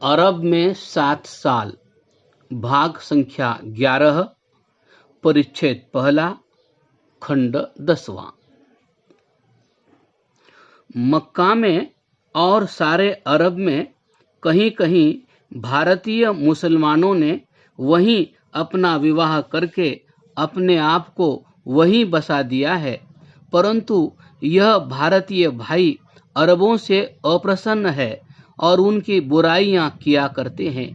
अरब में 7 साल, भाग संख्या 11, परिच्छेद पहला, खंड 10वां। मक्का में और सारे अरब में कहीं कहीं भारतीय मुसलमानों ने वहीं अपना विवाह करके अपने आप को वहीं बसा दिया है, परंतु यह भारतीय भाई अरबों से अप्रसन्न है और उनकी बुराइयां किया करते हैं।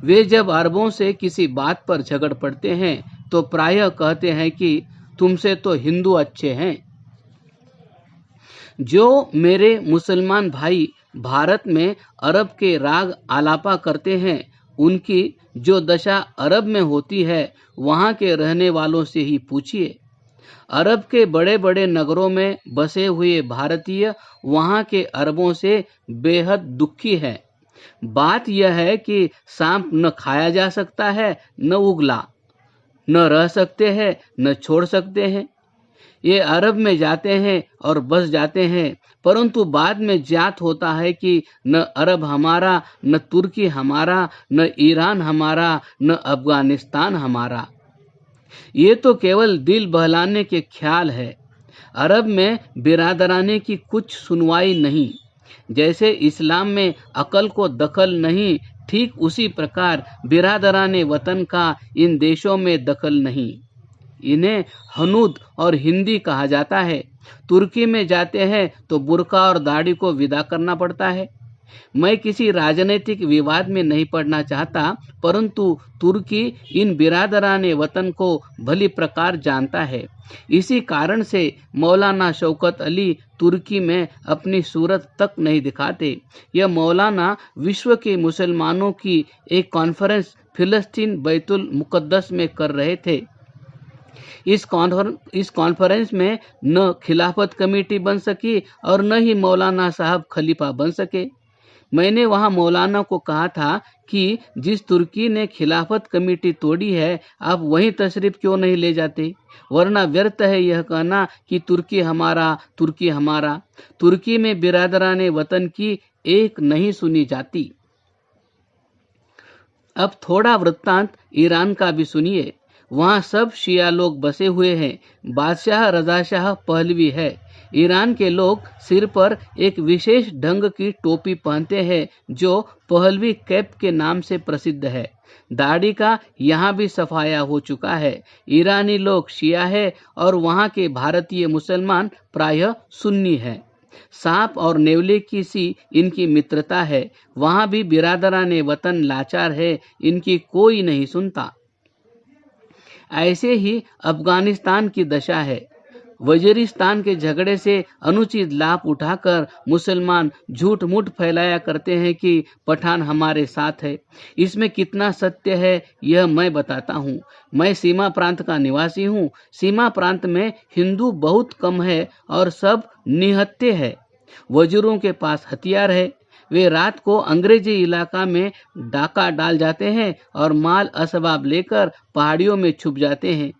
वे जब अरबों से किसी बात पर झगड़ पड़ते हैं तो प्रायः कहते हैं कि तुमसे तो हिंदू अच्छे हैं। जो मेरे मुसलमान भाई भारत में अरब के राग आलापा करते हैं, उनकी जो दशा अरब में होती है वहाँ के रहने वालों से ही पूछिए। अरब के बड़े बड़े नगरों में बसे हुए भारतीय वहाँ के अरबों से बेहद दुखी हैं। बात यह है कि सांप न खाया जा सकता है, न उगला, न रह सकते हैं, न छोड़ सकते हैं। ये अरब में जाते हैं और बस जाते हैं, परंतु बाद में ज्ञात होता है कि न अरब हमारा, न तुर्की हमारा, न ईरान हमारा, न अफगानिस्तान हमारा। ये तो केवल दिल बहलाने के ख्याल है। अरब में बिरादराने की कुछ सुनवाई नहीं। जैसे इस्लाम में अकल को दखल नहीं, ठीक उसी प्रकार बिरादराने वतन का इन देशों में दखल नहीं। इन्हें हनूद और हिंदी कहा जाता है। तुर्की में जाते हैं तो बुर्का और दाढ़ी को विदा करना पड़ता है। मैं किसी राजनीतिक विवाद में नहीं पड़ना चाहता, परंतु तुर्की इन बिरादराने वतन को भली प्रकार जानता है। इसी कारण से मौलाना शौकत अली तुर्की में अपनी सूरत तक नहीं दिखाते। यह मौलाना विश्व के मुसलमानों की एक कॉन्फ्रेंस फिलिस्तीन बैतुल मुकद्दस में कर रहे थे। इस कॉन्फ्रेंस में न खिलाफत कमेटी बन सकी और न ही मौलाना साहब खलीफा बन सके। मैंने वहां मौलाना को कहा था कि जिस तुर्की ने खिलाफत कमेटी तोड़ी है, आप वहीं तशरीफ क्यों नहीं ले जाते, वरना व्यर्थ है यह कहना कि तुर्की हमारा, तुर्की हमारा। तुर्की में बिरादराने वतन की एक नहीं सुनी जाती। अब थोड़ा वृत्तांत ईरान का भी सुनिए। वहाँ सब शिया लोग बसे हुए हैं। बादशाह रज़ाशाह पहलवी है। ईरान के लोग सिर पर एक विशेष ढंग की टोपी पहनते हैं जो पहलवी कैप के नाम से प्रसिद्ध है। दाढ़ी का यहाँ भी सफाया हो चुका है। ईरानी लोग शिया है और वहाँ के भारतीय मुसलमान प्रायः सुन्नी है। सांप और नेवले की सी इनकी मित्रता है। वहाँ भी बिरादराने वतन लाचार है, इनकी कोई नहीं सुनता। ऐसे ही अफगानिस्तान की दशा है। वजीरिस्तान के झगड़े से अनुचित लाभ उठाकर मुसलमान झूठ मूठ फैलाया करते हैं कि पठान हमारे साथ है। इसमें कितना सत्य है यह मैं बताता हूँ। मैं सीमा प्रांत का निवासी हूँ। सीमा प्रांत में हिंदू बहुत कम है और सब निहत्थे है। वजीरों के पास हथियार है। वे रात को अंग्रेजी इलाका में डाका डाल जाते हैं और माल असबाब लेकर पहाड़ियों में छुप जाते हैं।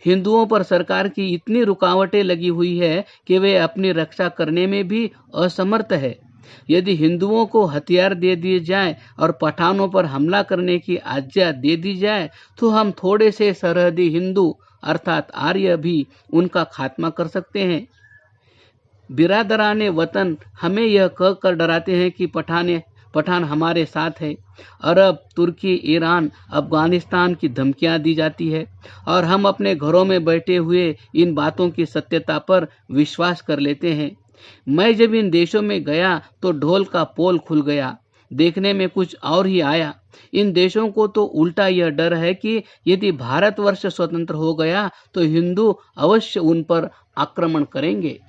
हिंदुओं पर सरकार की इतनी रुकावटें लगी हुई है कि वे अपनी रक्षा करने में भी असमर्थ है। यदि हिंदुओं को हथियार दे दिए जाए और पठानों पर हमला करने की आज्ञा दे दी जाए तो हम थोड़े से सरहदी हिंदू अर्थात आर्य भी उनका खात्मा कर सकते हैं। बिरादराने वतन हमें यह कहकर डराते हैं कि पठान हमारे साथ है। अरब, तुर्की, ईरान, अफगानिस्तान की धमकियां दी जाती है और हम अपने घरों में बैठे हुए इन बातों की सत्यता पर विश्वास कर लेते हैं। मैं जब इन देशों में गया तो ढोल का पोल खुल गया। देखने में कुछ और ही आया। इन देशों को तो उल्टा यह डर है कि यदि भारतवर्ष स्वतंत्र हो गया तो हिंदू अवश्य उन पर आक्रमण करेंगे।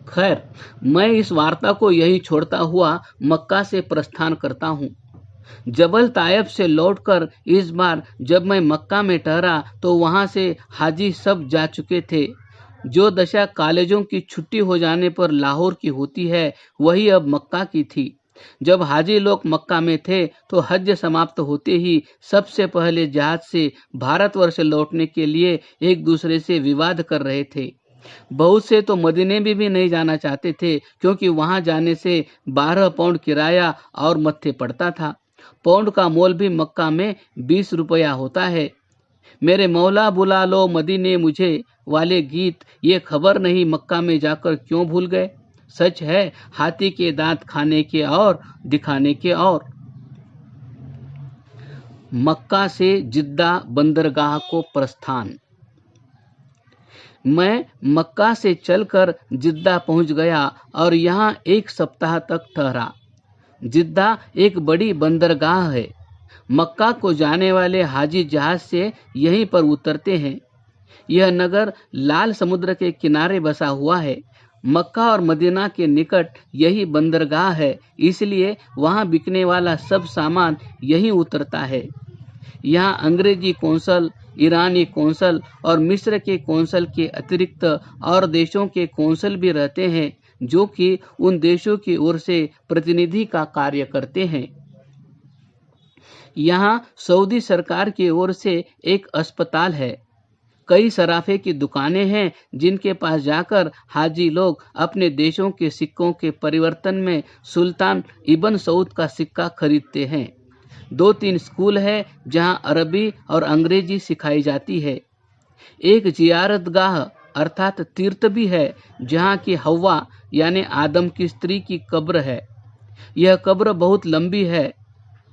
खैर, मैं इस वार्ता को यही छोड़ता हुआ मक्का से प्रस्थान करता हूँ। जबल तायब से लौटकर इस बार जब मैं मक्का में ठहरा तो वहाँ से हाजी सब जा चुके थे। जो दशा कॉलेजों की छुट्टी हो जाने पर लाहौर की होती है, वही अब मक्का की थी। जब हाजी लोग मक्का में थे तो हज समाप्त होते ही सबसे पहले जहाज से भारतवर्ष लौटने के लिए एक दूसरे से विवाद कर रहे थे। बहुत से तो मदीने में भी नहीं जाना चाहते थे, क्योंकि वहां जाने से 12 पाउंड किराया और मत्थे पड़ता था। पाउंड का मोल भी मक्का में 20 रुपया होता है। मेरे मौला बुला लो मदीने मुझे वाले गीत ये खबर नहीं मक्का में जाकर क्यों भूल गए। सच है हाथी के दांत खाने के और दिखाने के और। मक्का से जिद्दा बंदरगाह को प्रस्थान। मैं मक्का से चलकर जिद्दा पहुंच गया और यहाँ 1 सप्ताह तक ठहरा। जिद्दा एक बड़ी बंदरगाह है। मक्का को जाने वाले हाजी जहाज से यहीं पर उतरते हैं। यह नगर लाल समुद्र के किनारे बसा हुआ है। मक्का और मदीना के निकट यही बंदरगाह है, इसलिए वहां बिकने वाला सब सामान यहीं उतरता है। यहाँ अंग्रेजी कौंसल, ईरानी कौंसल और मिस्र के कौंसल के अतिरिक्त और देशों के कौंसल भी रहते हैं, जो कि उन देशों की ओर से प्रतिनिधि का कार्य करते हैं। यहाँ सऊदी सरकार की ओर से एक अस्पताल है। कई सराफे की दुकानें हैं, जिनके पास जाकर हाजी लोग अपने देशों के सिक्कों के परिवर्तन में सुल्तान इब्न सऊद का सिक्का खरीदते हैं। 2-3 स्कूल है जहां अरबी और अंग्रेजी सिखाई जाती है। एक जियारतगाह अर्थात तीर्थ भी है, जहां की हव्वा यानी आदम की स्त्री की कब्र है। यह कब्र बहुत लंबी है,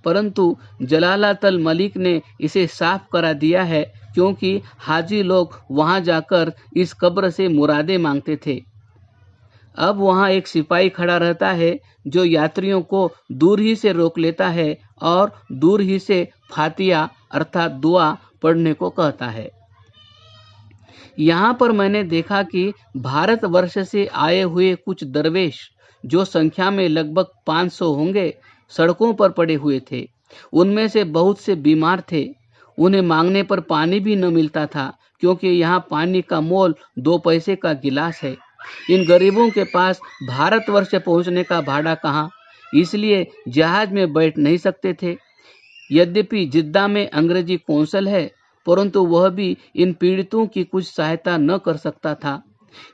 परंतु जलालतल मलिक ने इसे साफ करा दिया है, क्योंकि हाजी लोग वहां जाकर इस कब्र से मुरादें मांगते थे। अब वहां एक सिपाही खड़ा रहता है, जो यात्रियों को दूर ही से रोक लेता है और दूर ही से फातिया अर्थात दुआ पढ़ने को कहता है। यहाँ पर मैंने देखा कि भारतवर्ष से आए हुए कुछ दरवेश, जो संख्या में लगभग 500 होंगे, सड़कों पर पड़े हुए थे। उनमें से बहुत से बीमार थे। उन्हें मांगने पर पानी भी न मिलता था, क्योंकि यहाँ पानी का मोल 2 पैसे का गिलास है। इन गरीबों के पास भारतवर्ष पहुंचने का भाड़ा कहाँ, इसलिए जहाज में बैठ नहीं सकते थे। यद्यपि जिद्दा में अंग्रेजी कौंसल है, परंतु वह भी इन पीड़ितों की कुछ सहायता न कर सकता था।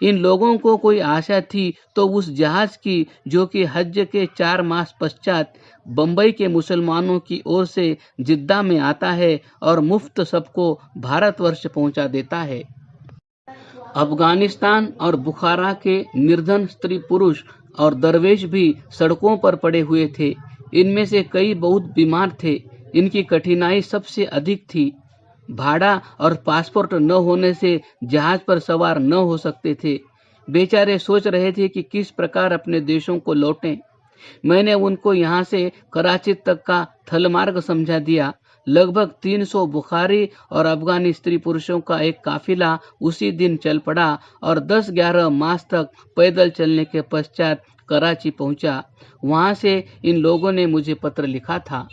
इन लोगों को कोई आशा थी तो उस जहाज की, जो कि हज के 4 मास पश्चात बंबई के मुसलमानों की ओर से जिद्दा में आता है और मुफ्त सबको भारतवर्ष पहुंचा देता है। अफगानिस्तान और बुखारा के निर्धन स्त्री पुरुष और दरवेश भी सड़कों पर पड़े हुए थे। इनमें से कई बहुत बीमार थे। इनकी कठिनाई सबसे अधिक थी। भाड़ा और पासपोर्ट न होने से जहाज पर सवार न हो सकते थे। बेचारे सोच रहे थे कि किस प्रकार अपने देशों को लौटें। मैंने उनको यहाँ से कराची तक का थलमार्ग समझा दिया। लगभग 300 बुखारी और अफगानी स्त्री पुरुषों का एक काफिला उसी दिन चल पड़ा और 10-11 मास तक पैदल चलने के पश्चात कराची पहुंचा। वहां से इन लोगों ने मुझे पत्र लिखा था।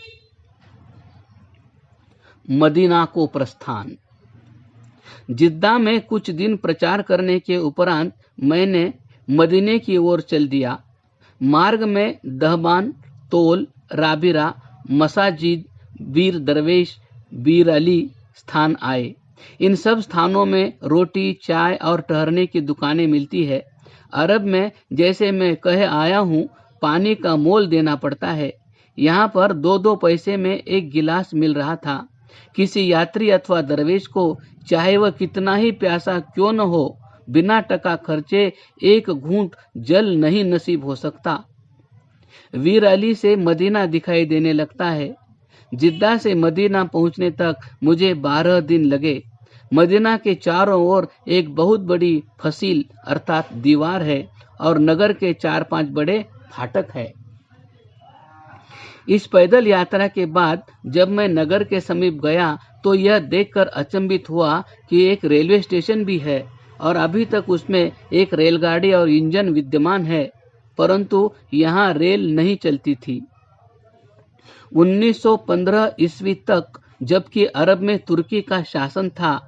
मदीना को प्रस्थान। जिद्दा में कुछ दिन प्रचार करने के उपरांत मैंने मदीने की ओर चल दिया। मार्ग में दहबान, तोल, राबिरा, मसाजिद, बीर दरवेश, बीर अली स्थान आए। इन सब स्थानों में रोटी, चाय और ठहरने की दुकानें मिलती है। अरब में, जैसे मैं कह आया हूँ, पानी का मोल देना पड़ता है। यहाँ पर 2-2 पैसे में एक गिलास मिल रहा था। किसी यात्री अथवा दरवेश को, चाहे वह कितना ही प्यासा क्यों न हो, बिना टका खर्चे एक घूंट जल नहीं नसीब हो सकता। वीर अली से मदीना दिखाई देने लगता है। जिद्दा से मदीना पहुंचने तक मुझे 12 दिन लगे। मदीना के चारों ओर एक बहुत बड़ी फसील अर्थात दीवार है और नगर के 4-5 बड़े फाटक है। इस पैदल यात्रा के बाद जब मैं नगर के समीप गया तो यह देखकर अचंभित हुआ कि एक रेलवे स्टेशन भी है और अभी तक उसमें एक रेलगाड़ी और इंजन विद्यमान है, परंतु यहाँ रेल नहीं चलती थी। 1915 ईस्वी तक, जबकि अरब में तुर्की का शासन था,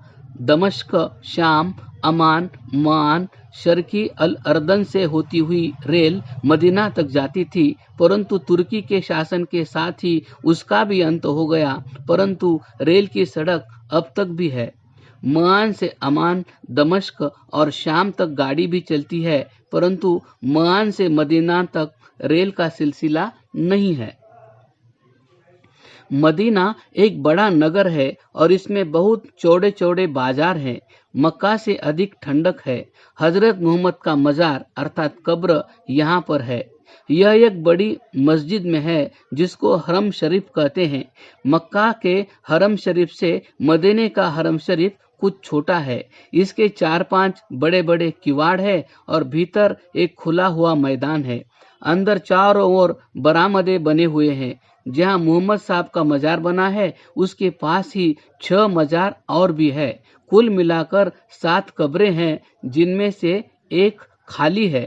दमश्क, शाम, अमान, मान, शर्की अल अर्दन से होती हुई रेल मदीना तक जाती थी, परंतु तुर्की के शासन के साथ ही उसका भी अंत हो गया, परंतु रेल की सड़क अब तक भी है। मआन से अमान, दमश्क और शाम तक गाड़ी भी चलती है, परंतु मआन से मदीना तक रेल का सिलसिला नहीं है। मदीना एक बड़ा नगर है और इसमें बहुत चौड़े चौड़े बाजार हैं। मक्का से अधिक ठंडक है। हजरत मोहम्मद का मजार अर्थात कब्र यहाँ पर है। यह एक बड़ी मस्जिद में है जिसको हरम शरीफ कहते हैं। मक्का के हरम शरीफ से मदीने का हरम शरीफ कुछ छोटा है। इसके 4-5 बड़े बड़े किवाड़ है और भीतर एक खुला हुआ मैदान है। अंदर चारों ओर बरामदे बने हुए हैं। जहाँ मोहम्मद साहब का मजार बना है उसके पास ही 6 मजार और भी है। कुल मिलाकर 7 कब्रें हैं जिनमें से एक खाली है।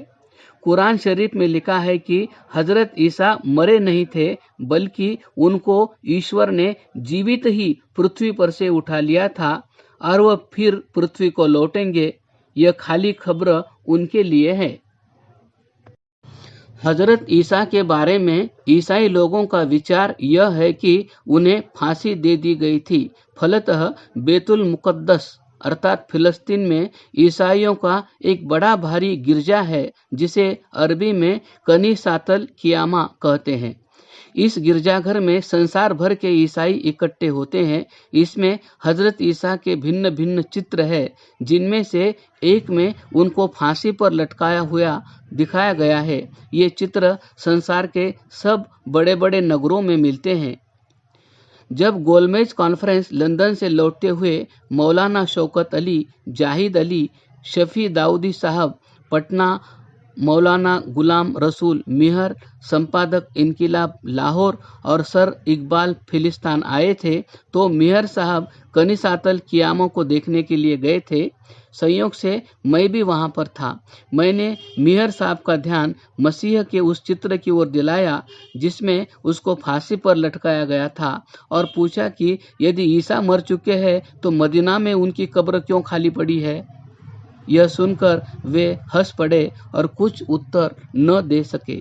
कुरान शरीफ में लिखा है कि हजरत ईसा मरे नहीं थे, बल्कि उनको ईश्वर ने जीवित ही पृथ्वी पर से उठा लिया था और वह फिर पृथ्वी को लौटेंगे। यह खाली खबर उनके लिए है। हजरत ईसा के बारे में ईसाई लोगों का विचार यह है कि उन्हें फांसी दे दी गई थी। फलतः बैतुल मुकद्दस अर्थात फिलिस्तीन में ईसाइयों का एक बड़ा भारी गिरजा है जिसे अरबी में कनीसातल कियामा कहते हैं। इस गिरजाघर में संसार भर के ईसाई इकट्ठे होते हैं। इसमें हजरत ईसा के भिन्न भिन्न चित्र है, जिनमें से एक में उनको फांसी पर लटकाया हुआ दिखाया गया है। ये चित्र संसार के सब बड़े बड़े नगरों में मिलते हैं। जब गोलमेज कॉन्फ्रेंस लंदन से लौटते हुए मौलाना शौकत अली, जाहिद अली, शफी दाऊदी साहब पटना, मौलाना गुलाम रसूल मिहर, संपादक इनकिलाब लाहौर और सर इकबाल फिलिस्तीन आए थे तो मिहर साहब कनीसातल कियामों को देखने के लिए गए थे। संयोग से मैं भी वहां पर था। मैंने मिहर साहब का ध्यान मसीह के उस चित्र की ओर दिलाया जिसमें उसको फांसी पर लटकाया गया था और पूछा कि यदि ईसा मर चुके हैं तो मदीना में उनकी कब्र क्यों खाली पड़ी है। यह सुनकर वे हंस पड़े और कुछ उत्तर न दे सके।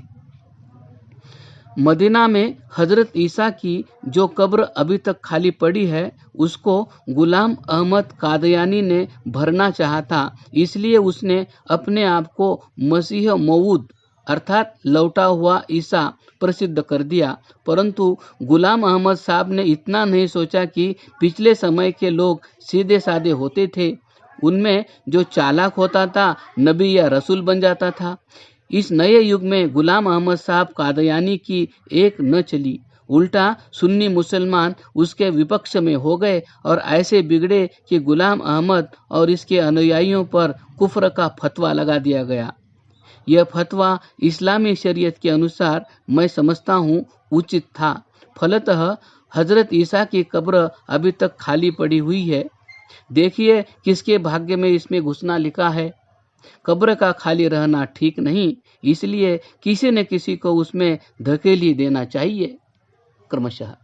मदीना में हजरत ईसा की जो कब्र अभी तक खाली पड़ी है उसको गुलाम अहमद कादियानी ने भरना चाहा था। इसलिए उसने अपने आप को मसीह मऊद अर्थात लौटा हुआ ईसा प्रसिद्ध कर दिया। परंतु गुलाम अहमद साहब ने इतना नहीं सोचा कि पिछले समय के लोग सीधे साधे होते थे। उनमें जो चालाक होता था नबी या रसूल बन जाता था। इस नए युग में गुलाम अहमद साहब कादियानी की एक न चली, उल्टा सुन्नी मुसलमान उसके विपक्ष में हो गए और ऐसे बिगड़े कि गुलाम अहमद और इसके अनुयायियों पर कुफ्र का फतवा लगा दिया गया। यह फतवा इस्लामी शरीयत के अनुसार मैं समझता हूँ उचित था। फलतः हजरत ईसा की कब्र अभी तक खाली पड़ी हुई है। देखिए किसके भाग्य में इसमें घुसना लिखा है। कब्र का खाली रहना ठीक नहीं, इसलिए किसी न किसी को उसमें धकेल ही देना चाहिए क्रमशः।